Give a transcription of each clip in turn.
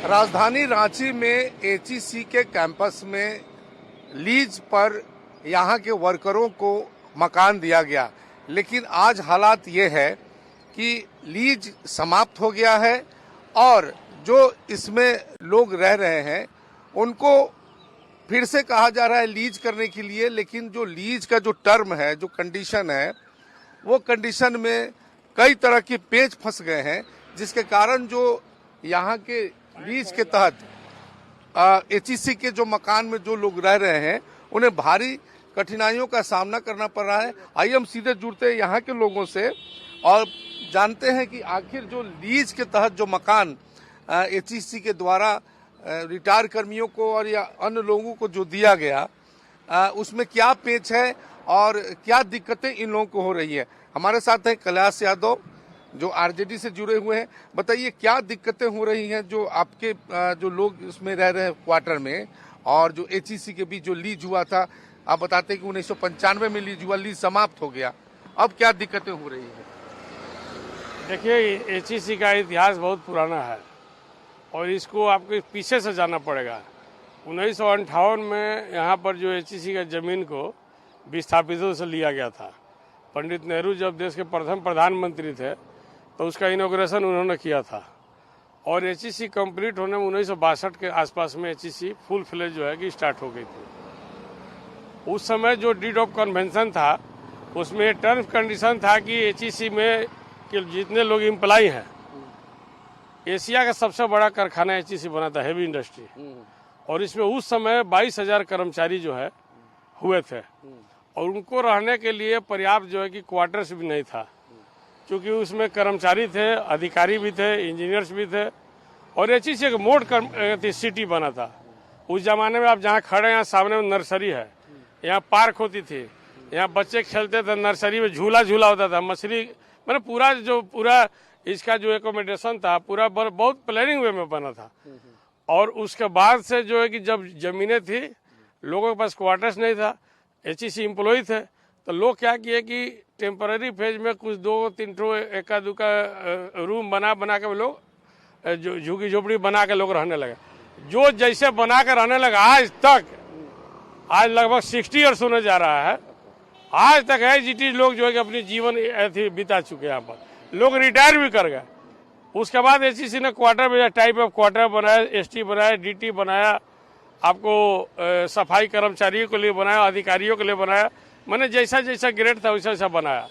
राजधानी रांची में एचईसी के कैंपस में लीज पर यहाँ के वर्करों को मकान दिया गया, लेकिन आज हालात ये है कि लीज समाप्त हो गया है और जो इसमें लोग रह रहे हैं उनको फिर से कहा जा रहा है लीज करने के लिए, लेकिन जो लीज का जो टर्म है, जो कंडीशन है, वो कंडीशन में कई तरह के पेच फंस गए हैं, जिसके कारण जो यहाँ के लीज के तहत एचईसी के जो मकान में जो लोग रह रहे हैं उन्हें भारी कठिनाइयों का सामना करना पड़ रहा है। आइए हम सीधे जुड़ते हैं यहाँ के लोगों से और जानते हैं कि आखिर जो लीज के तहत जो मकान एचईसी के द्वारा रिटायर कर्मियों को और या अन्य लोगों को जो दिया गया उसमें क्या पेच है और क्या दिक्कतें इन लोगों को हो रही है। हमारे साथ हैं कैलाश यादव जो आरजेडी से जुड़े हुए हैं। बताइए क्या दिक्कतें हो रही हैं जो आपके जो लोग उसमें रह रहे हैं क्वार्टर में, और जो एचईसी के बीच जो लीज हुआ था, आप बताते हैं कि 1995 में लीज हुआ, लीज समाप्त हो गया, अब क्या दिक्कतें हो रही हैं? देखिए, एचईसी का इतिहास बहुत पुराना है और इसको आपको पीछे से जाना पड़ेगा। 1958 में यहाँ पर जो एचईसी का ज़मीन को विस्थापितों से लिया गया था। पंडित नेहरू जब देश के प्रथम प्रधानमंत्री थे तो उसका इनॉग्रेशन उन्होंने किया था और एचईसी कंप्लीट होने में 1962 के आसपास में एचईसी फुल फ्लेज जो है कि स्टार्ट हो गई थी। उस समय जो डीड ऑफ कन्वेंशन था उसमें टर्म कंडीशन था कि एचईसी में कि जितने लोग एम्प्लॉय हैं, एशिया का सबसे बड़ा कारखाना एचईसी बना था, हेवी इंडस्ट्री, और इसमें उस समय 22,000 कर्मचारी जो है हुए थे और उनको रहने के लिए पर्याप्त जो है कि क्वार्टर्स भी नहीं था, क्योंकि उसमें कर्मचारी थे, अधिकारी भी थे, इंजीनियर्स भी थे और एचईसी एक मोड सिटी बना था। उस जमाने में आप जहाँ खड़े हैं, यहाँ सामने में नर्सरी है, यहाँ पार्क होती थी, यहाँ बच्चे खेलते थे, नर्सरी में झूला होता था, मछली, मैंने पूरा इसका जो एकोमोडेशन था पूरा बहुत प्लानिंग वे में बना था। और उसके बाद से जो है कि जब जमीनें थी, लोगों के पास क्वार्टर्स नहीं था, एचईसी एम्प्लॉय थे, तो लोग क्या किए कि टेम्पररी फेज में कुछ 2-3 ठो एका दुका रूम बना के लोग झुग्गी झोपड़ी बना के लोग रहने लगे। जो जैसे बना के रहने लगा आज लगभग 60 ईयर्स होने जा रहा है, आज तक एचईसी लोग जो है कि अपनी जीवन ऐसे बिता चुके हैं। यहाँ पर लोग रिटायर भी कर गए। उसके बाद एचईसी ने क्वार्टर बनाया, टाइप ऑफ क्वार्टर बनाया, एसटी बनाया, डीटी बनाया, आपको सफाई कर्मचारियों के लिए बनाया, अधिकारियों के लिए बनाया, मैंने जैसा जैसा ग्रेड था वैसा वैसा बनाया।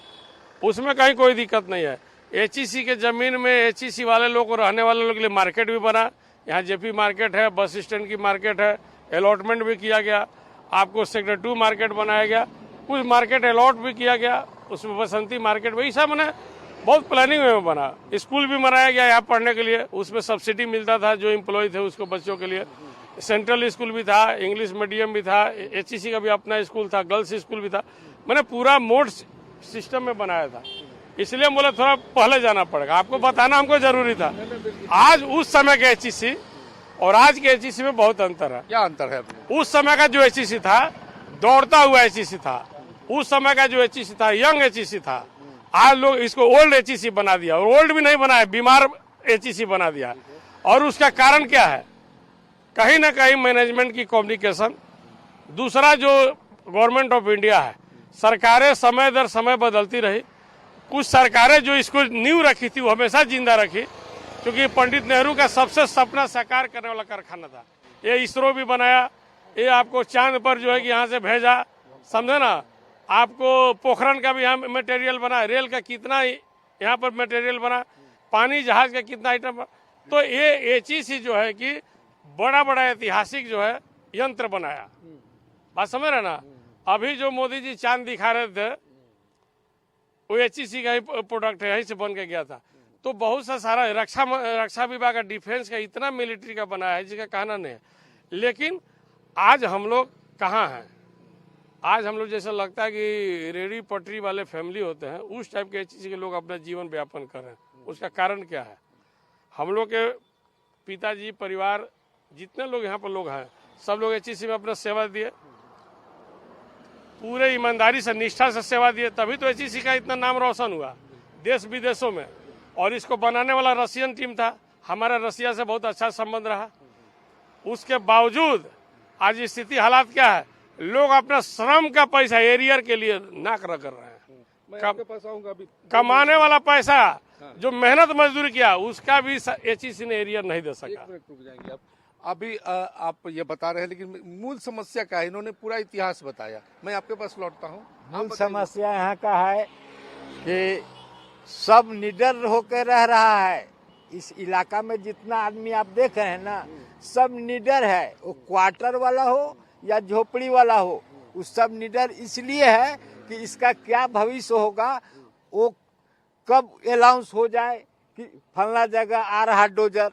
उसमें कहीं कोई दिक्कत नहीं है। एचईसी के ज़मीन में एचईसी वाले लोग को, रहने वाले लोगों के लिए मार्केट भी बना। यहाँ जेपी मार्केट है, बस स्टैंड की मार्केट है, अलॉटमेंट भी किया गया, आपको सेक्टर 2 मार्केट बनाया गया, कुछ मार्केट अलॉट भी किया गया, उसमें बसंती मार्केट वही सब मैंने बहुत प्लानिंग में बना। स्कूल भी बनाया गया यहाँ पढ़ने के लिए, उसमें सब्सिडी मिलता था जो एम्प्लॉय थे उसको, बच्चों के लिए। सेंट्रल स्कूल भी था, इंग्लिश मीडियम भी था, एचईसी का भी अपना स्कूल था, गर्ल्स स्कूल भी था, मैंने पूरा मोड सिस्टम में बनाया था। इसलिए बोला थोड़ा पहले जाना पड़ेगा, आपको बताना हमको जरूरी था। आज उस समय के एचईसी और आज के एचईसी में बहुत अंतर है। क्या अंतर है? उस समय का जो एचईसी था दौड़ता हुआ एचईसी था, उस समय का जो एचईसी था यंग एचईसी था। आज लोग इसको ओल्ड एचईसी बना दिया, और ओल्ड भी नहीं बनाया, बीमार एचईसी बना दिया। और उसका कारण क्या है? कहीं ना कहीं मैनेजमेंट की कम्युनिकेशन, दूसरा जो गवर्नमेंट ऑफ इंडिया है, सरकारें समय दर समय बदलती रही। कुछ सरकारें जो इसको नींव रखी थी वो हमेशा जिंदा रखी, क्योंकि पंडित नेहरू का सबसे सपना साकार करने वाला कारखाना था। ये इसरो भी बनाया, ये आपको चांद पर जो है कि यहाँ से भेजा, समझे ना। आपको पोखरण का भी यहाँ मटेरियल बना, रेल का कितना यहाँ पर मटेरियल बना, पानी जहाज का कितना आइटम बना। तो ये एचईसी जो है कि बड़ा बड़ा ऐतिहासिक जो है यंत्र बनाया। बात समझ रहे ना। अभी जो मोदी जी चांद दिखा रहे थे वो एचईसी का ही प्रोडक्ट है, यहीं से बन के गया था। तो बहुत सा सारा रक्षा विभाग का, डिफेंस का, इतना मिलिट्री का बना है जिसका कहना नहीं है। लेकिन आज हम लोग कहाँ हैं? आज हम लोग जैसा लगता है कि रेडी पटरी वाले फैमिली होते हैं, उस टाइप के एचईसी के लोग अपना जीवन व्यापन कर रहे हैं। उसका कारण क्या है? हम लोग के पिताजी, परिवार, जितने लोग यहाँ पर लोग हैं, सब लोग एचईसी में अपना सेवा दिए, पूरे ईमानदारी से, निष्ठा से सेवा दिए, तभी तो एचईसी का इतना नाम रोशन हुआ देश विदेशों में। और इसको बनाने वाला रशियन टीम था, हमारा रसिया से बहुत अच्छा संबंध रहा। उसके बावजूद आज स्थिति हालात क्या है, लोग अपना श्रम का पैसा एरियर के लिए नाक रगड़ रहे हैं। मैं आपके पास आऊंगा अभी। कमाने वाला पैसा जो मेहनत मजदूरी किया उसका भी एचईसी ने एरियर नहीं दे सका। एक मिनट रुक जाएंगे आप। अभी आप ये बता रहे हैं, लेकिन मूल समस्या क्या है? इन्होंने पूरा इतिहास बताया। मैं आपके पास लौटता हूँ। मूल समस्या यहाँ का है कि सब निडर होकर रह रहा है। इस इलाका में जितना आदमी आप देख रहे हैं ना, सब निडर है। वो क्वार्टर वाला हो या झोपड़ी वाला हो, वो सब निडर इसलिए है कि इसका क्या भविष्य होगा, वो कब अनाउंस हो जाए कि फलना जगह आ रहा डोजर,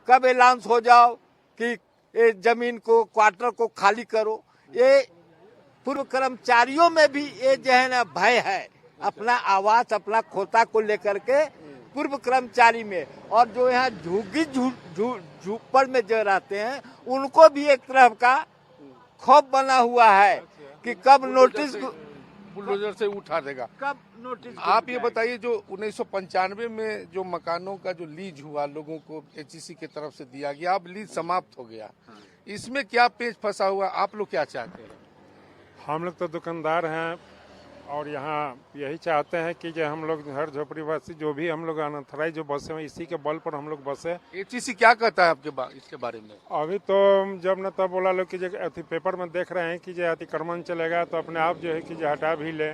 कब अनाउंस हो जाओ कि ये जमीन को, क्वार्टर को खाली करो। ये पूर्व कर्मचारियों में भी ये जो है ना भय है, अपना आवास, अपना खोता को लेकर के पूर्व कर्मचारी में। और जो यहाँ झुग्गी झूपड़ में जो रहते हैं, उनको भी एक तरह का खौफ बना हुआ है कि कब नोटिस बुलडोजर से उठा देगा, कब नोटिस। आप ये बताइए, जो 1995 में जो मकानों का जो लीज हुआ, लोगों को एचईसी की तरफ से दिया गया, अब लीज समाप्त हो गया, इसमें क्या पेच फंसा हुआ? आप लोग क्या चाहते हैं? हम लोग तो दुकानदार हैं और यहाँ यही चाहते हैं कि जो हम लोग हर झोपड़ीवासी जो भी हम लोग अनथराइज जो बसे हैं, इसी के बल पर हम लोग बसे। एचईसी क्या कहता है आपके इसके बारे में? अभी तो जब न तब बोला लोग कि जो अति पेपर में देख रहे हैं कि जो अतिक्रमण चलेगा तो अपने आप जो है कि जो हटा भी ले,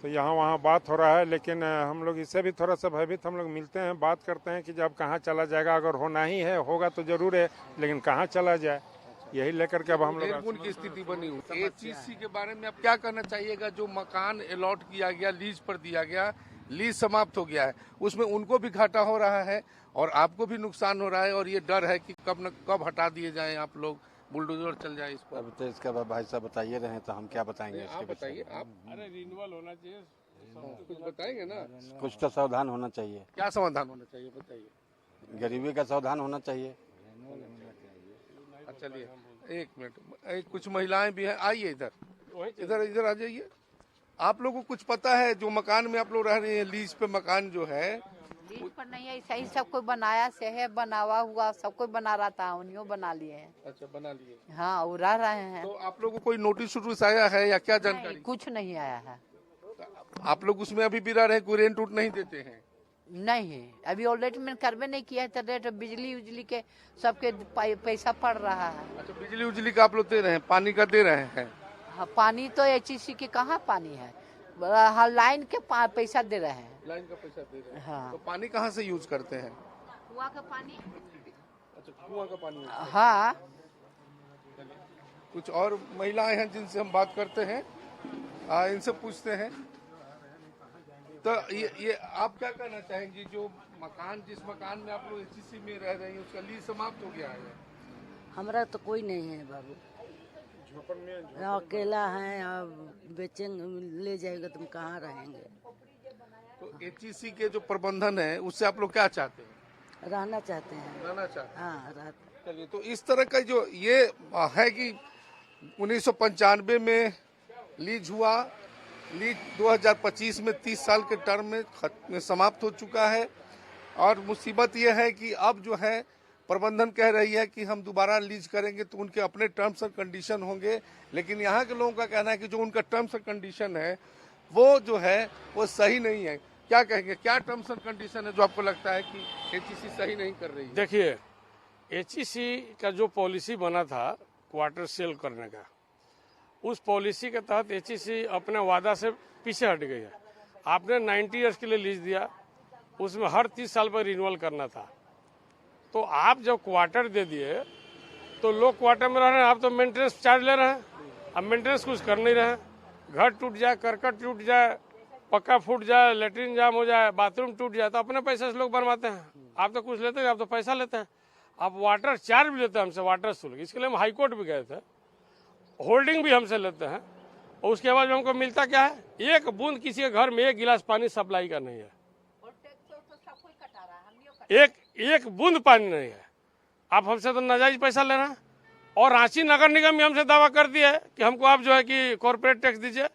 तो यहाँ वहाँ बात हो रहा है। लेकिन हम लोग इससे भी थोड़ा सा भयभीत हम लोग मिलते हैं, बात करते हैं कि जब कहाँ चला जाएगा। अगर होना ही है, होगा तो जरूर है, लेकिन कहाँ चला जाए, यही लेकर के अब हम लोग निर्गुण की स्थिति बनी हुई। एचईसी के बारे में आप क्या कहना चाहिएगा? जो मकान अलॉट किया गया, लीज पर दिया गया, लीज समाप्त हो गया है, उसमें उनको भी घाटा हो रहा है और आपको भी नुकसान हो रहा है, और ये डर है कि कब न कब हटा दिए जाएं आप लोग, बुलडोजर चल जाए इस पर। अब तो इसका भाई साहब बताइए रहे हैं तो हम क्या बताएंगे? आप बताइए, आप अरे रिन्यूअल होना चाहिए, कुछ बताएंगे ना? कुछ तो सावधान होना चाहिए, क्या समाधान होना चाहिए बताइए। गरीबी का सावधान होना चाहिए। चलिए एक मिनट, कुछ महिलाएं भी हैं, आइए इधर इधर इधर आ जाइए। आप लोगों को कुछ पता है, जो मकान में आप लोग रह रहे हैं, लीज पे मकान जो है? लीज पर नहीं है, ऐसा ही सब कोई बनाया से है, बनावा हुआ सब कोई बना रहा था, उन्हीं बना लिए हैं। अच्छा, बना लिए। हाँ, वो रह रहे हैं। तो आप लोगों को कोई नोटिस वोटिस आया है या क्या जानकारी? नहीं, कुछ नहीं आया है। आप लोग उसमें अभी भी रह रहे हैं, कोई रेंट उट नहीं देते हैं? नहीं, अभी ऑलरेडी करवे नहीं किया है, तो रेट बिजली उजली के सबके पैसा पड़ रहा है। अच्छा, बिजली उजली का आप लोग दे रहे हैं, पानी का दे रहे हैं? हाँ, पानी तो एचईसी के कहाँ पानी है, हाँ, लाइन के पैसा दे रहे हैं। लाइन का पैसा दे रहे हैं। हाँ। तो पानी कहाँ से यूज करते हैं? कुआं का पानी। अच्छा, कुआं का पानी। हाँ। कुछ और महिलाएं हैं जिनसे हम बात करते हैं, इनसे पूछते हैं। तो ये आप क्या कहना चाहेंगे? जो मकान, जिस मकान में आप लोग एचईसी में रह रहे हैं, उसका लीज समाप्त हो गया है। हमारा तो कोई नहीं है बाबू, अकेला है, अब बेचेंगे, ले जाएगा तुम कहाँ रहेंगे। तो एचईसी के जो प्रबंधन है, उससे आप लोग क्या चाहते हैं? रहना चाहते हैं। रहना चाहते हैं। हाँ, रहते। चलिए, तो इस तरह का जो ये है कि 1995 में लीज हुआ, लीज 2025 में 30 साल के टर्म में समाप्त हो चुका है। और मुसीबत ये है कि अब जो है प्रबंधन कह रही है कि हम दोबारा लीज करेंगे तो उनके अपने टर्म्स एंड कंडीशन होंगे, लेकिन यहाँ के लोगों का कहना है कि जो उनका टर्म्स एंड कंडीशन है वो जो है वो सही नहीं है। क्या कहेंगे, क्या टर्म्स एंड कंडीशन है जो आपको लगता है कि एचईसी सही नहीं कर रही है? देखिए, एचईसी का जो पॉलिसी बना था क्वार्टर सेल करने का, उस पॉलिसी के तहत एचईसी अपने वादा से पीछे हट गई है। आपने 90 ईयर्स के लिए लीज दिया, उसमें हर 30 साल पर रिन्यूअल करना था। तो आप जब क्वार्टर दे दिए तो लोग क्वार्टर में रह रहे हैं, आप तो मेंटेनेंस चार्ज ले रहे हैं। अब मेंटेनेंस कुछ कर नहीं रहे हैं। घर टूट जाए, करकट टूट जाए, पक्का फूट जाए, लेटरिन जाम हो जाए, बाथरूम टूट जाए, तो अपने पैसे से लोग बनवाते हैं। आप तो कुछ लेते हैं, आप तो पैसा लेते हैं। आप वाटर चार्ज भी लेते हैं हमसे, वाटर शुल्क। इसके लिए हम हाई कोर्ट भी गए थे, होल्डिंग भी हमसे लेते हैं। और उसके बाद हमको मिलता क्या है, एक बूंद किसी के घर में एक गिलास पानी सप्लाई का नहीं है, एक बूंद पानी नहीं है। आप हमसे तो नाजायज पैसा ले रहे हैं। और रांची नगर निगम में हमसे दावा कर दिया है कि हमको आप जो है कि कॉर्पोरेट टैक्स दीजिए।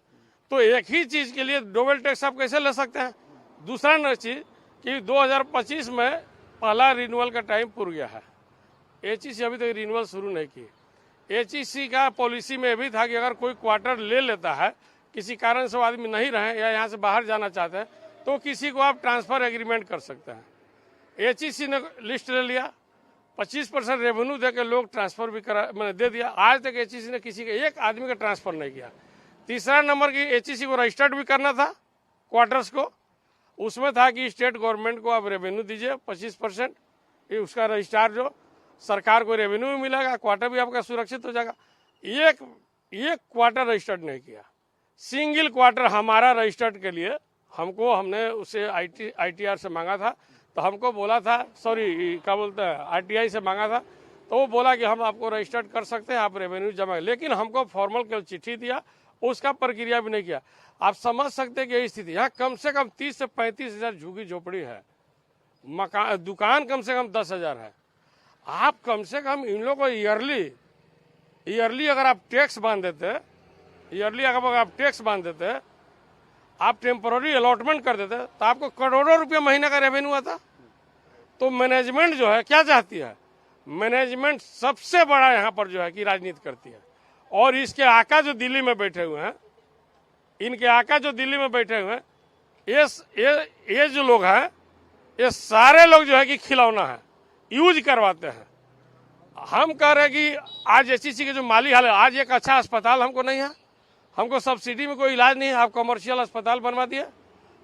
तो एक ही चीज के लिए डबल टैक्स आप कैसे ले सकते हैं? दूसरा न चीज कि 2025 में पहला रिन्यूअल का टाइम पूरा गया है। एचईसी अभी तक रिन्यूअल शुरू नहीं की। एचईसी का पॉलिसी में भी था कि अगर कोई क्वार्टर ले लेता है, किसी कारण से वो आदमी नहीं रहे या यहाँ से बाहर जाना चाहते हैं, तो किसी को आप ट्रांसफर एग्रीमेंट कर सकते हैं। एचईसी ने लिस्ट ले लिया, 25% रेवेन्यू दे के लोग ट्रांसफर भी करा, मैंने दे दिया। आज तक एचईसी ने किसी के एक आदमी का ट्रांसफर नहीं किया। तीसरा नंबर की एचईसी को रजिस्टर्ड भी करना था क्वार्टर्स को, उसमें था कि स्टेट गवर्नमेंट को आप रेवेन्यू दीजिए 25%, ये उसका रजिस्ट्रार जो सरकार को रेवेन्यू भी मिलेगा, क्वार्टर भी आपका सुरक्षित हो जाएगा। एक क्वार्टर रजिस्टर्ड नहीं किया। सिंगल क्वार्टर हमारा रजिस्टर्ड के लिए हमने उसे आईटीआर से मांगा था, तो हमको बोला था, सॉरी क्या बोलते हैं, आरटीआई से मांगा था, तो वो बोला कि हम आपको रजिस्टर्ड कर सकते हैं, आप रेवेन्यू जमा, लेकिन हमको फॉर्मल केवल चिट्ठी दिया, उसका प्रक्रिया भी नहीं किया। आप समझ सकते हैं कि यही स्थिति यहाँ कम से कम 30 से 35 हजार झुग्गी झोपड़ी है, मकान दुकान कम से कम 10,000 है। आप कम से कम इन लोगों को ईयरली अगर आप टैक्स बांध देते, आप टेम्पोररी अलॉटमेंट कर देते, तो आपको करोड़ों रुपये महीने का रेवेन्यू आता। तो मैनेजमेंट जो है क्या चाहती है, मैनेजमेंट सबसे बड़ा यहाँ पर जो है कि राजनीति करती है। और इसके आका जो दिल्ली में बैठे हुए हैं, ये जो लोग हैं, ये सारे लोग जो है कि खिलौना है, यूज करवाते हैं। हम कह रहे हैं कि आज एचईसी के जो माली हाल है, आज एक अच्छा अस्पताल हमको नहीं है, हमको सब्सिडी में कोई इलाज नहीं है, आप कमर्शियल अस्पताल बनवा दिए।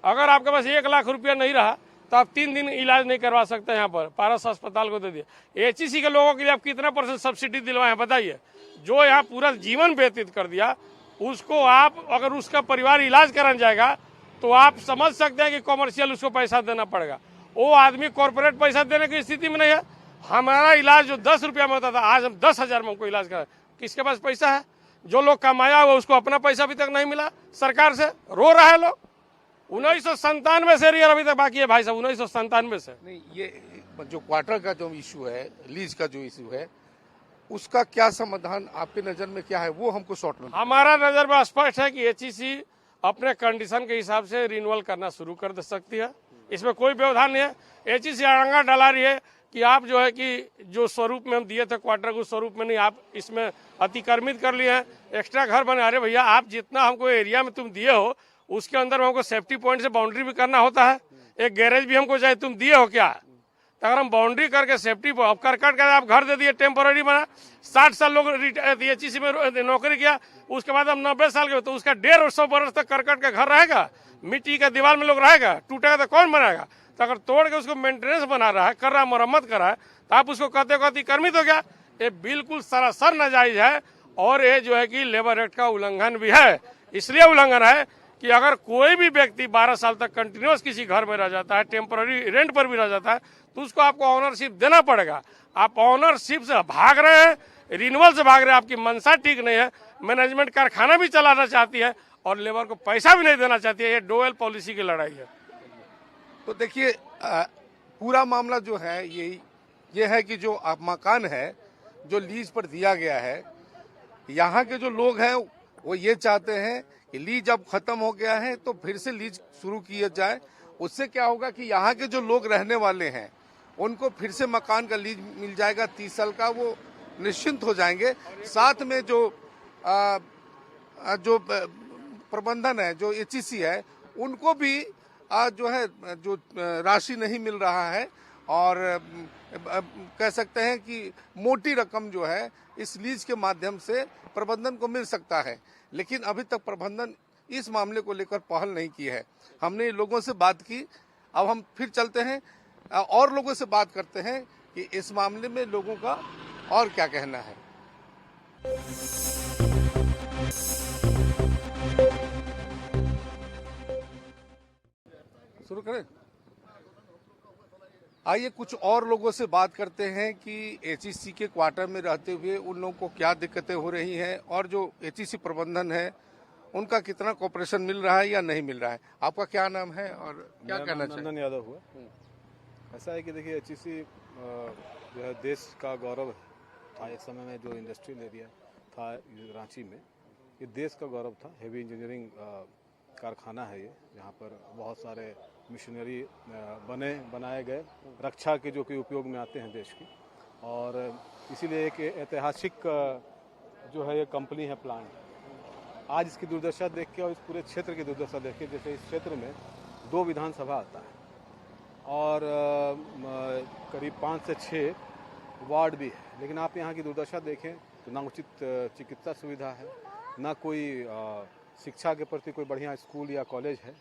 अगर आपके पास 1 लाख रुपया नहीं रहा तो आप 3 दिन इलाज नहीं करवा सकते। यहाँ पर पारस अस्पताल को दे दिए। एचईसी के लोगों के लिए आप कितना % सब्सिडी दिलवाए हैं बताइए। जो यहाँ पूरा जीवन व्यतीत कर दिया, उसको आप अगर उसका परिवार इलाज कराने जाएगा तो आप समझ सकते हैं कि कॉमर्शियल उसको पैसा देना पड़ेगा। वो आदमी कॉर्पोरेट पैसा देने की स्थिति में नहीं है। हमारा इलाज जो 10 रुपया में होता था, आज हम 10,000 में हमको इलाज करा। किसके पास पैसा है? जो लोग कमाया हुआ उसको अपना पैसा अभी तक नहीं मिला सरकार से, रो रहा है लोग। 1997 से रियल अभी तक बाकी है भाई साहब, 1997 से। नहीं, ये जो क्वार्टर का जो इशू है, लीज का जो इशू है, उसका क्या समाधान आपके नजर में क्या है, वो हमको शॉर्ट में। हमारा नजर में स्पष्ट है कि एचईसी अपने कंडीशन के हिसाब से रिन्यूअल करना शुरू कर दे सकती है, इसमें कोई व्यवधान नहीं है। एचईसी अड़ंगा डला रही है कि आप जो है कि जो स्वरूप में हम दिए थे क्वार्टर को, स्वरूप में नहीं, आप इसमें अतिक्रमित कर लिए हैं, एक्स्ट्रा घर बने। अरे भैया, आप जितना हमको एरिया में तुम दिए हो उसके अंदर हमको सेफ्टी पॉइंट से बाउंड्री भी करना होता है। एक गैरेज भी हमको चाहे, तुम दिए हो क्या? तो अगर हम बाउंड्री करके सेफ्टी कर आप घर दे दिए, टेम्पोररी बना, 60 साल लोग एचईसी में नौकरी किया, उसके बाद हम 90 साल के, तो उसका 150 बरस तक करकट का घर रहेगा, मिट्टी का दीवार में लोग रहेगा, टूटेगा तो कौन बनाएगा? तो अगर तोड़ के उसको मेंटेनेंस बना रहा है, कर रहा है, मरम्मत कर रहा है, तो आप उसको कहते अतिक्रमित हो गया। ये बिल्कुल सरासर नाजायज है और ये जो है कि लेबर एक्ट का उल्लंघन भी है। इसलिए उल्लंघन है कि अगर कोई भी व्यक्ति 12 साल तक कंटिन्यूस किसी घर में रह जाता है, टेम्पोररी रेंट पर भी रह जाता है, तो उसको आपको ऑनरशिप देना पड़ेगा। आप ऑनरशिप से भाग रहे हैं, रिन्यूअल से भाग रहे हैं, आपकी मंशा ठीक नहीं है। मैनेजमेंट कारखाना भी चलाना चाहती है और लेबर को पैसा भी नहीं देना चाहती है। ये डुअल पॉलिसी की लड़ाई है। तो देखिए, पूरा मामला जो है ये है कि जो मकान है जो लीज पर दिया गया है, यहाँ के जो लोग हैं वो ये चाहते हैं कि लीज अब खत्म हो गया है तो फिर से लीज शुरू किया जाए। उससे क्या होगा कि यहाँ के जो लोग रहने वाले हैं उनको फिर से मकान का लीज मिल जाएगा 30 साल का, वो निश्चिंत हो जाएंगे। साथ में जो प्रबंधन है, जो एचईसी है, उनको भी जो है जो राशि नहीं मिल रहा है और कह सकते हैं कि मोटी रकम जो है इस लीज के माध्यम से प्रबंधन को मिल सकता है। लेकिन अभी तक प्रबंधन इस मामले को लेकर पहल नहीं की है। हमने लोगों से बात की, अब हम फिर चलते हैं और लोगों से बात करते हैं कि इस मामले में लोगों का और क्या कहना है। शुरू करें? आइए कुछ और लोगों से बात करते हैं कि एचईसी के क्वार्टर में रहते हुए उन लोगों को क्या दिक्कतें हो रही हैं और जो एचईसी प्रबंधन है उनका कितना कोऑपरेशन मिल रहा है या नहीं मिल रहा है। आपका क्या नाम है और क्या कहना चाहिए? नंदन यादव हुआ। ऐसा है कि देखिए, एचईसी जो है देश का गौरव था। एक समय में जो इंडस्ट्रियल एरिया था रांची में, ये देश का गौरव था। हेवी इंजीनियरिंग कारखाना है ये, यहाँ पर बहुत सारे मिशनरी बनाए गए रक्षा के, जो कि उपयोग में आते हैं देश की। और इसीलिए एक ऐतिहासिक जो है ये कंपनी है, प्लांट। आज इसकी दुर्दशा देख के और इस पूरे क्षेत्र की दुर्दशा देख के, जैसे इस क्षेत्र में 2 विधानसभा आता है और करीब 5 से 6 वार्ड भी है, लेकिन आप यहाँ की दुर्दशा देखें तो ना उचित चिकित्सा सुविधा है, ना कोई शिक्षा के प्रति कोई बढ़िया स्कूल या कॉलेज है।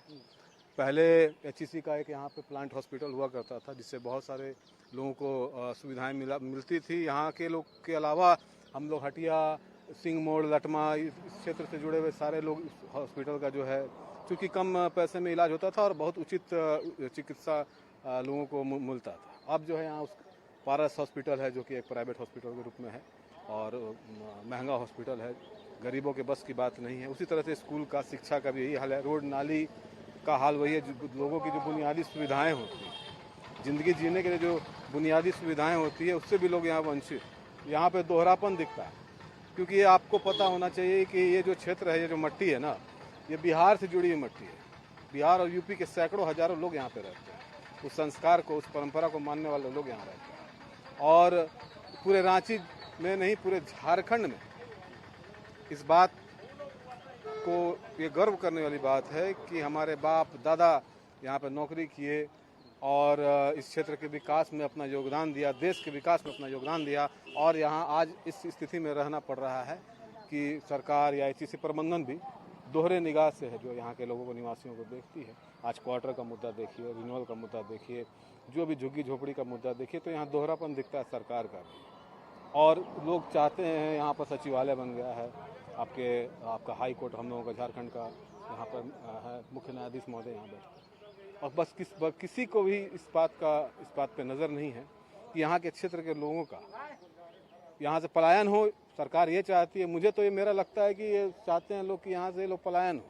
पहले एचईसी का एक यहाँ पे प्लांट हॉस्पिटल हुआ करता था, जिससे बहुत सारे लोगों को सुविधाएं मिलती थी। यहाँ के लोग के अलावा हम लोग हटिया, सिंह मोड़, लटमा, इस क्षेत्र से जुड़े हुए सारे लोग इस हॉस्पिटल का जो है, चूँकि कम पैसे में इलाज होता था और बहुत उचित चिकित्सा लोगों को मिलता था। अब जो है यहाँ उस पारस हॉस्पिटल है, जो कि एक प्राइवेट हॉस्पिटल के रूप में है और महंगा हॉस्पिटल है, गरीबों के बस की बात नहीं है। उसी तरह से स्कूल का, शिक्षा का भी यही हाल है। रोड नाली का हाल वही है। लोगों की जो बुनियादी सुविधाएं होती हैं, ज़िंदगी जीने के लिए जो बुनियादी सुविधाएं होती है, उससे भी लोग यहाँ वंचित। यहाँ पे दोहरापन दिखता है, क्योंकि ये आपको पता होना चाहिए कि ये जो क्षेत्र है, ये जो मट्टी है ना, ये बिहार से जुड़ी हुई मट्टी है। बिहार और यूपी के सैकड़ों हजारों लोग यहाँ पे रहते हैं। उस संस्कार को, उस परंपरा को मानने वाले लोग यहाँ रहते हैं। और पूरे रांची में नहीं, पूरे झारखंड में इस बात को ये गर्व करने वाली बात है कि हमारे बाप दादा यहाँ पे नौकरी किए और इस क्षेत्र के विकास में अपना योगदान दिया, देश के विकास में अपना योगदान दिया, और यहाँ आज इस स्थिति में रहना पड़ रहा है कि सरकार या एचईसी प्रबंधन भी दोहरे निगाह से है जो यहाँ के लोगों को, निवासियों को देखती है। आज क्वार्टर का मुद्दा देखिए, रिन्यूअल का मुद्दा देखिए, जो भी झुग्गी झोपड़ी का मुद्दा देखिए, तो यहाँ दोहरापन दिखता है सरकार का भी। और लोग चाहते हैं, यहाँ पर सचिवालय बन गया है, आपका हाई कोर्ट हम लोगों का झारखंड का यहाँ पर है, मुख्य न्यायाधीश महोदय यहाँ बैठे, और बस किसी को भी इस बात पे नज़र नहीं है कि यहाँ के क्षेत्र के लोगों का यहाँ से पलायन हो। सरकार ये चाहती है, मुझे तो ये मेरा लगता है कि ये चाहते हैं लोग कि यहाँ से लोग पलायन हो,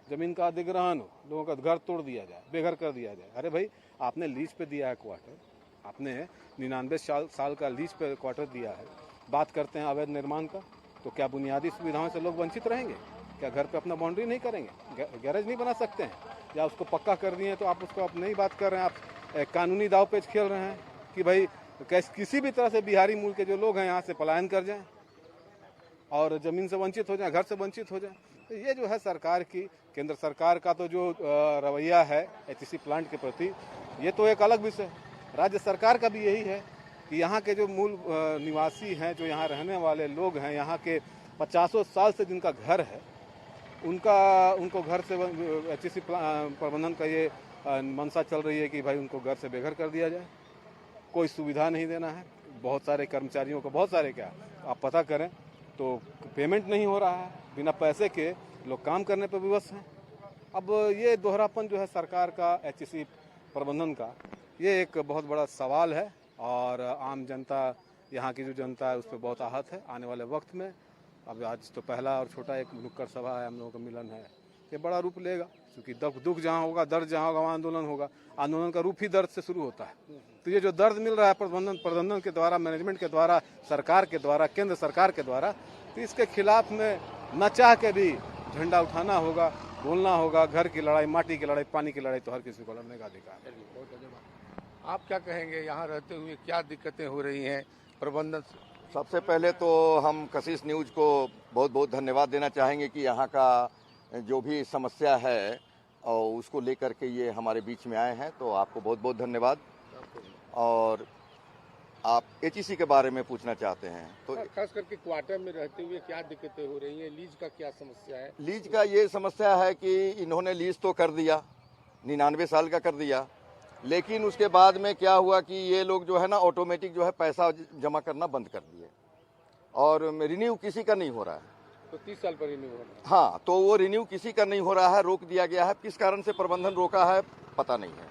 ज़मीन का अधिग्रहण हो, लोगों का घर तोड़ दिया जाए, बेघर कर दिया जाए। अरे भाई, आपने लीज पे दिया है क्वार्टर, आपने 99 साल का लीज पे क्वार्टर दिया है। बात करते हैं अवैध निर्माण का, तो क्या बुनियादी सुविधाओं से लोग वंचित रहेंगे? क्या घर पे अपना बाउंड्री नहीं करेंगे, गैरेज नहीं बना सकते हैं, या उसको पक्का कर दिए तो आप उसको नहीं बात कर रहे हैं, आप कानूनी दाव पेच खेल रहे हैं कि भाई किसी भी तरह से बिहारी मूल के जो लोग हैं यहाँ से पलायन कर जाएं और ज़मीन से वंचित हो जाएं, घर से वंचित हो जाएं। तो ये जो है सरकार की, केंद्र सरकार का तो जो रवैया है एचईसी प्लांट के प्रति, ये तो एक अलग विषय है। राज्य सरकार का भी यही है कि यहाँ के जो मूल निवासी हैं, जो यहाँ रहने वाले लोग हैं, यहाँ के 50 साल से जिनका घर है, उनको घर से एचईसी प्रबंधन का ये मंशा चल रही है कि भाई उनको घर से बेघर कर दिया जाए, कोई सुविधा नहीं देना है। बहुत सारे कर्मचारियों को, बहुत सारे क्या आप पता करें तो पेमेंट नहीं हो रहा है, बिना पैसे के लोग काम करने पर विवश हैं। अब ये दोहरापन जो है सरकार का, एचईसी प्रबंधन का, ये एक बहुत बड़ा सवाल है और आम जनता, यहाँ की जो जनता है उस पर बहुत आहत है। आने वाले वक्त में, अब आज तो पहला और छोटा एक नुक्कड़ सभा है, हम लोगों का मिलन है, ये बड़ा रूप लेगा, क्योंकि दुख जहाँ होगा, दर्द जहाँ होगा, वहाँ आंदोलन होगा। आंदोलन का रूप ही दर्द से शुरू होता है। तो ये जो दर्द मिल रहा है प्रबंधन के द्वारा, मैनेजमेंट के द्वारा, सरकार के द्वारा, केंद्र सरकार के द्वारा, तो इसके खिलाफ में न चाह के भी झंडा उठाना होगा, बोलना होगा। घर की लड़ाई, माटी की लड़ाई, पानी की लड़ाई तो हर किसी को लड़ने का अधिकार है। आप क्या कहेंगे, यहाँ रहते हुए क्या दिक्कतें हो रही हैं प्रबंधन? सबसे पहले तो हम कशिश न्यूज़ को बहुत बहुत धन्यवाद देना चाहेंगे कि यहाँ का जो भी समस्या है और उसको लेकर के ये हमारे बीच में आए हैं, तो आपको बहुत बहुत धन्यवाद। और आप एचईसी के बारे में पूछना चाहते हैं तो खास करके क्वार्टर में रहते हुए क्या दिक्कतें हो रही हैं, लीज का क्या समस्या है? लीज का ये समस्या है कि इन्होंने लीज तो कर दिया, 99 साल का कर दिया, लेकिन उसके बाद में क्या हुआ कि ये लोग जो है ना ऑटोमेटिक जो है पैसा जमा करना बंद कर दिए और रिन्यू किसी का नहीं हो रहा है। तो 30 साल पर रिन्यू हो रहा है? हाँ, तो वो रिन्यू किसी का नहीं हो रहा है, रोक दिया गया है। किस कारण से प्रबंधन रोका है पता नहीं है,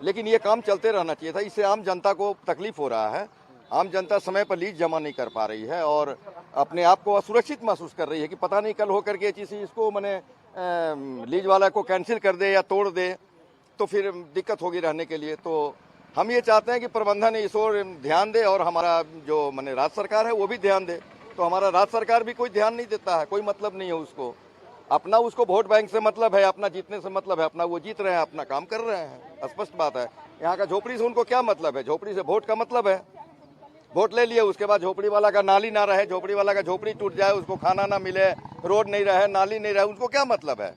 लेकिन ये काम चलते रहना चाहिए था। इससे आम जनता को तकलीफ हो रहा है। आम जनता समय पर लीज जमा नहीं कर पा रही है और अपने आप को असुरक्षित महसूस कर रही है कि पता नहीं कल होकर के एचईसी इसको मैंने लीज वाला को कैंसिल कर दे या तोड़ दे तो फिर दिक्कत होगी रहने के लिए। तो हम ये चाहते हैं कि प्रबंधन इस ओर ध्यान दे और हमारा जो मैंने राज्य सरकार है वो भी ध्यान दे। तो हमारा राज्य सरकार भी कोई ध्यान नहीं देता है, कोई मतलब नहीं है उसको। अपना उसको वोट बैंक से मतलब है, अपना जीतने से मतलब है, अपना वो जीत रहे हैं, अपना काम कर रहे हैं, स्पष्ट बात है। यहाँ का झोपड़ी से उनको क्या मतलब है? झोपड़ी से वोट का मतलब है। वोट ले लिए, उसके बाद झोपड़ी वाला का नाली ना रहे, झोपड़ी वाला का झोपड़ी टूट जाए, उसको खाना ना मिले, रोड नहीं रहे, नाली नहीं रहे, उनको क्या मतलब है?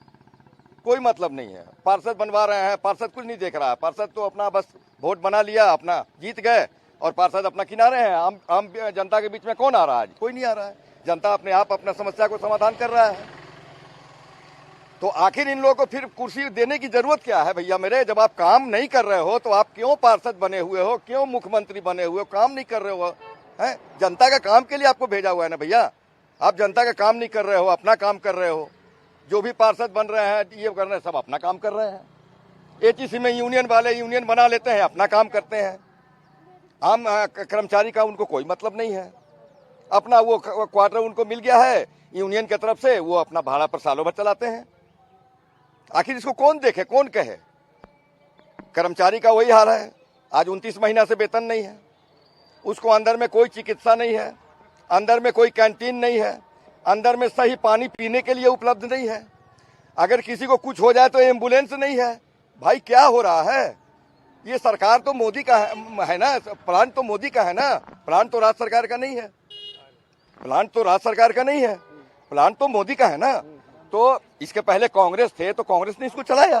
कोई मतलब नहीं है। पार्षद बनवा रहे हैं, पार्षद कुछ नहीं देख रहा है। पार्षद तो अपना बस वोट बना लिया, अपना जीत गए, और पार्षद अपना किनारे हैं। आम जनता के बीच में कौन आ रहा है? आज कोई नहीं आ रहा है। जनता अपने आप अपना समस्या को समाधान कर रहा है। तो आखिर इन लोगों को फिर कुर्सी देने की जरूरत क्या है भैया मेरे? जब आप काम नहीं कर रहे हो तो आप क्यों पार्षद बने हुए हो, क्यों मुख्यमंत्री बने हुए हो? काम नहीं कर रहे हो, हैं? जनता का काम के लिए आपको भेजा हुआ है ना भैया। आप जनता का काम नहीं कर रहे हो, अपना काम कर रहे हो। जो भी पार्षद बन रहे हैं, ये कर रहे हैं, सब अपना काम कर रहे हैं। एचईसी में यूनियन वाले यूनियन बना लेते हैं, अपना काम करते हैं। आम कर्मचारी का उनको कोई मतलब नहीं है। अपना वो क्वार्टर उनको मिल गया है यूनियन की तरफ से, वो अपना भाड़ा पर सालों भर चलाते हैं। आखिर इसको कौन देखे, कौन कहे? कर्मचारी का वही हाल है। आज 29 महीना से वेतन नहीं है, उसको अंदर में कोई चिकित्सा नहीं है, अंदर में कोई कैंटीन नहीं है, अंदर में सही पानी पीने के लिए उपलब्ध नहीं है। अगर किसी को कुछ हो जाए तो एम्बुलेंस नहीं है। भाई क्या हो रहा है? ये सरकार तो मोदी का है ना, प्लांट तो मोदी का है ना, प्लांट तो राज्य सरकार का नहीं है। प्लांट तो राज्य सरकार का नहीं है, प्लांट तो मोदी का है ना। तो इसके पहले कांग्रेस थे तो कांग्रेस ने इसको चलाया।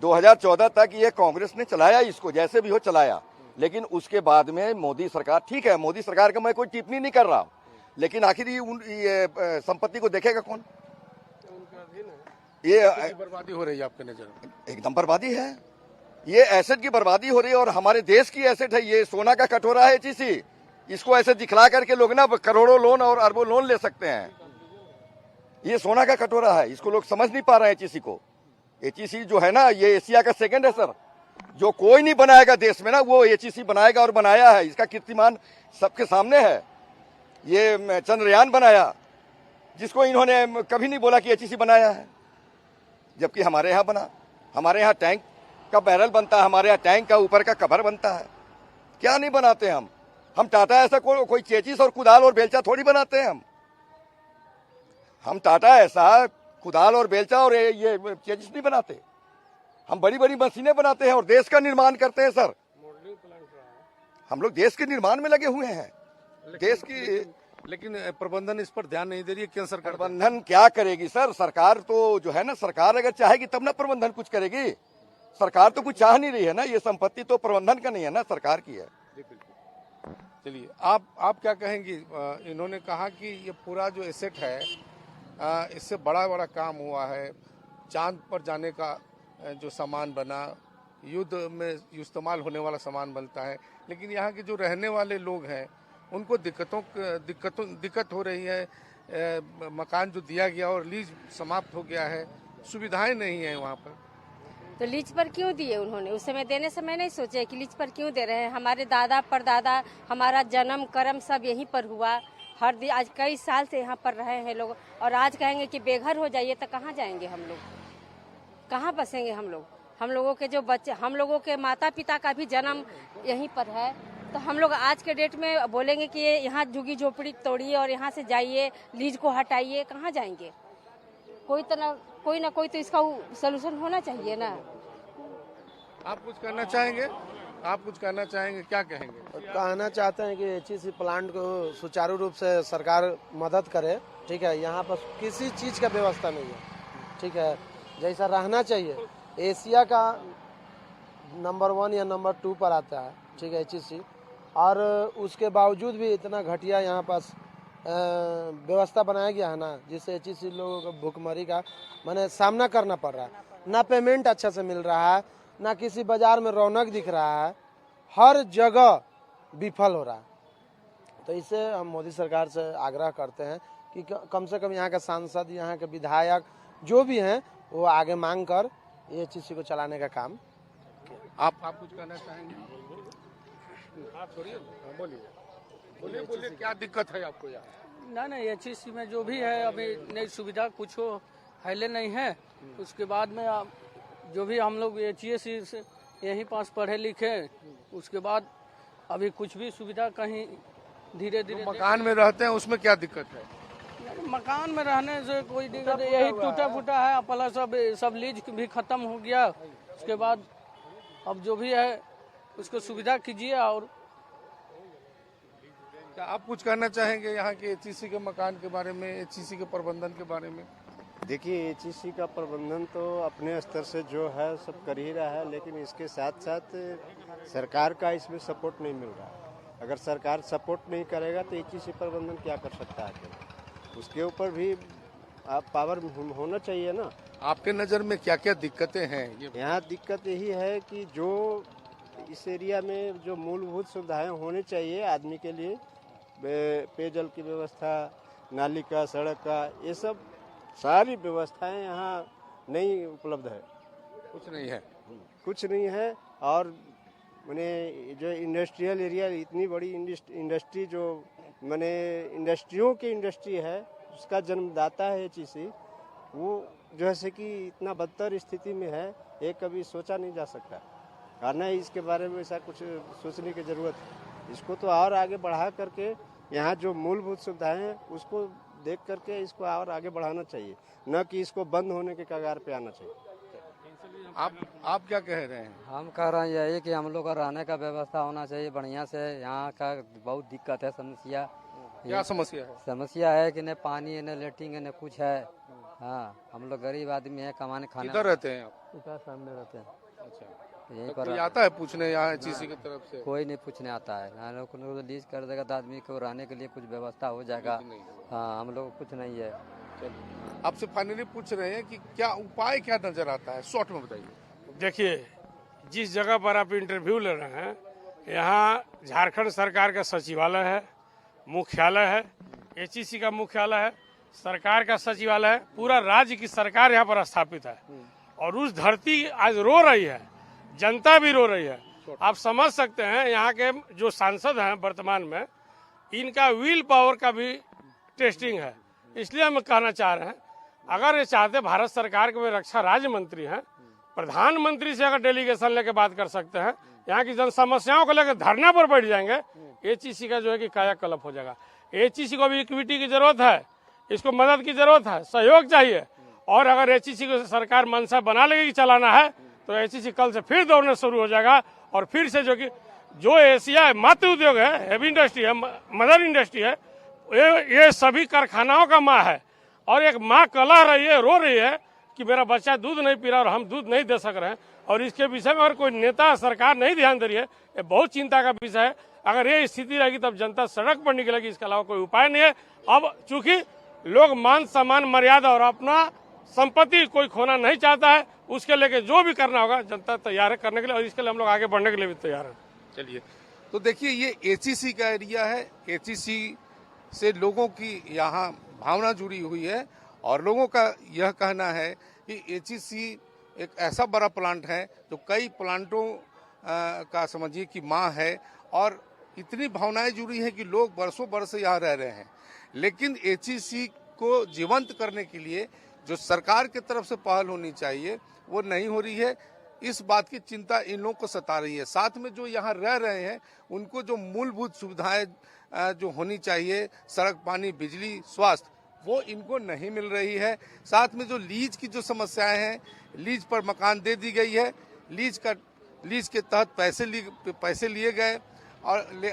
2014 तक ये कांग्रेस ने चलाया, इसको जैसे भी हो चलाया। लेकिन उसके बाद में मोदी सरकार, ठीक है मोदी सरकार का मैं कोई टिप्पणी नहीं कर रहा, लेकिन आखिर ये संपत्ति को देखेगा कौन? ये बर्बादी हो रही है आपके नजर में? एकदम बर्बादी है। ये एसेट की बर्बादी हो रही है, और हमारे देश की एसेट है। ये सोना का कटोरा है एचईसी। इसको ऐसे दिखला करके लोग ना करोड़ों लोन और अरबों लोन ले सकते हैं। ये सोना का कटोरा है, इसको लोग समझ नहीं पा रहे हैं एचईसी को। एचईसी जो है ना, ये एशिया का सेकंड है सर। जो कोई नहीं बनाएगा देश में ना, वो एचईसी बनाएगा, और बनाया है। इसका कीर्तिमान सबके सामने है। ये चंद्रयान बनाया, जिसको इन्होंने कभी नहीं बोला कि एचईसी बनाया है, जबकि हमारे यहाँ बना। हमारे यहाँ टैंक का बैरल बनता है, हमारे यहाँ टैंक का ऊपर का कवर बनता है। क्या नहीं बनाते हम टाटा ऐसा कोई चेचिस और कुदाल और बेलचा थोड़ी बनाते हैं। हम टाटा ऐसा कुदाल और बेलचा और ये चेचिस नहीं बनाते। हम बड़ी बड़ी मशीनें बनाते हैं और देश का निर्माण करते हैं सर। हम लोग देश के निर्माण में लगे हुए हैं, देश की। लेकिन प्रबंधन इस पर ध्यान नहीं दे रही है। केंद्र सरकार प्रबंधन क्या करेगी सर? सरकार तो जो है ना, सरकार अगर चाहेगी तब ना प्रबंधन कुछ करेगी। सरकार तो कुछ चाह नहीं रही है ना। ये संपत्ति तो प्रबंधन का नहीं है ना, सरकार की है। चलिए, आप क्या कहेंगी? इन्होंने कहा कि ये पूरा जो एसेट है, इससे बड़ा बड़ा काम हुआ है। चांद पर जाने का जो सामान बना, युद्ध में इस्तेमाल होने वाला सामान बनता है, लेकिन यहाँ के जो रहने वाले लोग हैं उनको दिक्कत हो रही है। मकान जो दिया गया और लीज समाप्त हो गया है, सुविधाएं नहीं है वहाँ पर। तो लीज पर क्यों दिए उन्होंने? उस समय देने समय नहीं सोचे कि लीज पर क्यों दे रहे हैं? हमारे दादा परदादा, हमारा जन्म कर्म सब यहीं पर हुआ। आज कई साल से यहाँ पर रहे हैं लोग, और आज कहेंगे कि बेघर हो जाइए तो कहाँ जाएंगे हम लोग? कहाँ बसेंगे हम लोग? हम लोगों के जो बच्चे, हम लोगों के माता पिता का भी जन्म यहीं पर है। तो हम लोग आज के डेट में बोलेंगे कि यहाँ झुग्गी झोपड़ी तोड़िए और यहाँ से जाइए, लीज को हटाइए, कहाँ जाएंगे? कोई ना कोई तो इसका सलूशन होना चाहिए ना। आप कुछ कहना चाहेंगे? आप कुछ कहना चाहेंगे? क्या कहेंगे? कहना चाहते हैं कि एचईसी प्लांट को सुचारू रूप से सरकार मदद करे। ठीक है, यहाँ पर किसी चीज़ का व्यवस्था नहीं है। ठीक है, जैसा रहना चाहिए। एशिया का नंबर 1 या नंबर 2 पर आता है। ठीक है, एचईसी, और उसके बावजूद भी इतना घटिया यहाँ पास व्यवस्था बनाया गया है ना, जिससे एचईसी लोगों को भुखमरी का माने सामना करना पड़ रहा है। ना पेमेंट अच्छा से मिल रहा है, ना किसी बाजार में रौनक दिख रहा है, हर जगह विफल हो रहा है। तो इससे हम मोदी सरकार से आग्रह करते हैं कि कम से कम यहाँ के सांसद, यहाँ के विधायक जो भी हैं, वो आगे मांग कर ये चीज़ को चलाने का काम। आप कुछ कहना चाहेंगे? आप बोलिए, क्या दिक्कत है आपको यहाँ? नहीं, एचईसी में जो भी है अभी नई सुविधा कुछ हो हिले नहीं है। उसके बाद में जो भी हम लोग एचईसी से यहीं पास पढ़े लिखे, उसके बाद अभी कुछ भी सुविधा कहीं धीरे धीरे मकान में रहते हैं उसमें क्या दिक्कत है? मकान में रहने से कोई दिक्कत नहीं, यही टूटा फूटा है, प्लस सब लीज भी खत्म हो गया। उसके बाद अब जो भी है उसको सुविधा कीजिए। और क्या आप कुछ कहना चाहेंगे यहाँ के एचईसी के मकान के बारे में, एचईसी के प्रबंधन के बारे में? देखिए, एचईसी का प्रबंधन तो अपने स्तर से जो है सब कर ही रहा है, लेकिन इसके साथ साथ सरकार का इसमें सपोर्ट नहीं मिल रहा है। अगर सरकार सपोर्ट नहीं करेगा तो एचईसी प्रबंधन क्या कर सकता है? उसके ऊपर भी आप पावर होना चाहिए ना। आपके नज़र में क्या क्या दिक्कतें हैं? यहाँ दिक्कत यही है कि जो इस एरिया में जो मूलभूत सुविधाएं होनी चाहिए आदमी के लिए, पेयजल की व्यवस्था, नाली का, सड़क का, ये सब सारी व्यवस्थाएं यहाँ नहीं उपलब्ध है। कुछ नहीं है, कुछ नहीं है। और मैंने जो इंडस्ट्रियल एरिया, इतनी बड़ी इंडस्ट्री जो मैंने इंडस्ट्रियों की इंडस्ट्री है, उसका जन्मदाता है एचईसी, वो जैसे कि इतना बदतर स्थिति में है, ये कभी सोचा नहीं जा सकता। कारण है इसके बारे में ऐसा कुछ सोचने की जरूरत है। इसको तो और आगे बढ़ा करके यहाँ जो मूलभूत सुविधाएं हैं उसको देख करके इसको और आगे बढ़ाना चाहिए, न कि इसको बंद होने के कगार पे आना चाहिए। आप क्या कह रहे हैं? हम कह रहे हैं यही कि हम लोग का रहने का व्यवस्था होना चाहिए बढ़िया से। यहाँ का बहुत दिक्कत है, समस्या। क्या समस्या है? समस्या है कि न पानी है, न लेटरिंग है, न कुछ है। हाँ, हम लोग गरीब आदमी है, कमाने खाने। किधर रहते हैं आप? इधर सामने रहते हैं। अच्छा, यहीं तो पर कोई आता है पूछने यहाँ एचईसी की तरफ से? कोई नहीं पूछने आता है। यहाँ लोग को लीज कर देगा तो आदमी को रहने के लिए कुछ व्यवस्था हो जाएगा। हाँ, हम लोग कुछ नहीं है। आपसे फाइनली पूछ रहे हैं कि क्या उपाय क्या नजर आता है, शॉर्ट में बताइए। देखिए, जिस जगह पर आप इंटरव्यू ले रहे हैं, यहाँ झारखंड सरकार का सचिवालय है, मुख्यालय है, एचईसी का मुख्यालय है, सरकार का सचिवालय है, पूरा राज्य की सरकार यहाँ पर स्थापित है। और उस धरती आज रो रही है, जनता भी रो रही है। आप समझ सकते हैं यहाँ के जो सांसद हैं वर्तमान में, इनका विल पावर का भी टेस्टिंग है। इसलिए हम कहना चाह रहे हैं, अगर ये चाहते भारत सरकार के रक्षा राज्य मंत्री हैं, प्रधानमंत्री से अगर डेलीगेशन लेके बात कर सकते हैं, यहाँ की जन समस्याओं को लेकर धरना पर बैठ जाएंगे, एचईसी का जो है कि कायाकल्प हो जाएगा। एचईसी को भी इक्विटी की जरूरत है, इसको मदद की जरूरत है, सहयोग चाहिए। और अगर एचईसी को सरकार मनसा बना लेगी कि चलाना है, तो एचईसी कल से फिर दौड़ना शुरू हो जाएगा। और फिर से जो एशिया मातृ उद्योग है, हेवी इंडस्ट्री है, मदर इंडस्ट्री है, ये सभी कारखानाओं का माँ है। और एक माँ कलह रही है, रो रही है कि मेरा बच्चा दूध नहीं पी रहा और हम दूध नहीं दे सक रहे हैं। और इसके विषय में अगर कोई नेता, सरकार नहीं ध्यान दे रही है, ये बहुत चिंता का विषय है। अगर ये स्थिति रहेगी तब जनता सड़क पर निकलेगी, इसके अलावा कोई उपाय नहीं है। अब चूंकि लोग मान सम्मान, मर्यादा और अपना संपत्ति कोई खोना नहीं चाहता है, उसके लेके जो भी करना होगा जनता तैयार है करने के लिए, और इसके लिए हम लोग आगे बढ़ने के लिए भी तैयार हैं। चलिए, तो देखिए, ये एचईसी का एरिया है। एचईसी से लोगों की यहाँ भावना जुड़ी हुई है और लोगों का यह कहना है कि एचईसी एक ऐसा बड़ा प्लांट है जो कई प्लांटों का समझिए कि माँ है, और इतनी भावनाएं जुड़ी हैं कि लोग बरसों बरस यहाँ रह रहे हैं। लेकिन एचईसी को जीवंत करने के लिए जो सरकार की तरफ से पहल होनी चाहिए वो नहीं हो रही है। इस बात की चिंता इन लोगों को सता रही है। साथ में जो यहाँ रह रहे हैं उनको जो मूलभूत सुविधाएं जो होनी चाहिए, सड़क, पानी, बिजली, स्वास्थ्य, वो इनको नहीं मिल रही है। साथ में जो लीज की जो समस्याएं हैं, लीज पर मकान दे दी गई है, लीज के तहत पैसे लिए गए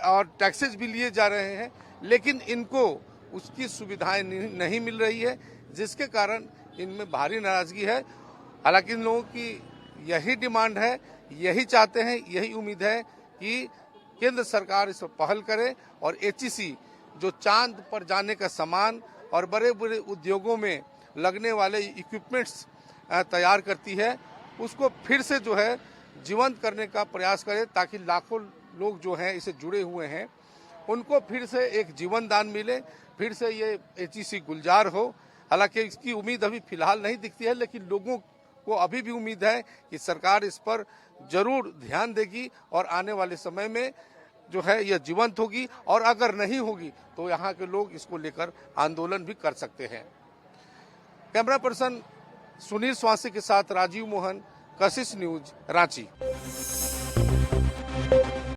और टैक्सेस भी लिए जा रहे हैं, लेकिन इनको उसकी सुविधाएं नहीं मिल रही है, जिसके कारण इनमें भारी नाराजगी है। हालांकि इन लोगों की यही डिमांड है, यही चाहते हैं, यही उम्मीद है कि केंद्र सरकार इस पर पहल करे और एचईसी जो चांद पर जाने का सामान और बड़े बड़े उद्योगों में लगने वाले इक्विपमेंट्स तैयार करती है, उसको फिर से जो है जीवंत करने का प्रयास करे, ताकि लाखों लोग जो हैं इसे जुड़े हुए हैं उनको फिर से एक जीवन दान मिले, फिर से ये एचईसी गुलजार हो। हालांकि इसकी उम्मीद अभी फिलहाल नहीं दिखती है, लेकिन लोगों को अभी भी उम्मीद है कि सरकार इस पर जरूर ध्यान देगी और आने वाले समय में जो है यह जीवंत होगी, और अगर नहीं होगी तो यहाँ के लोग इसको लेकर आंदोलन भी कर सकते हैं। कैमरा पर्सन सुनील स्वासी के साथ राजीव मोहन, कशिश न्यूज, रांची।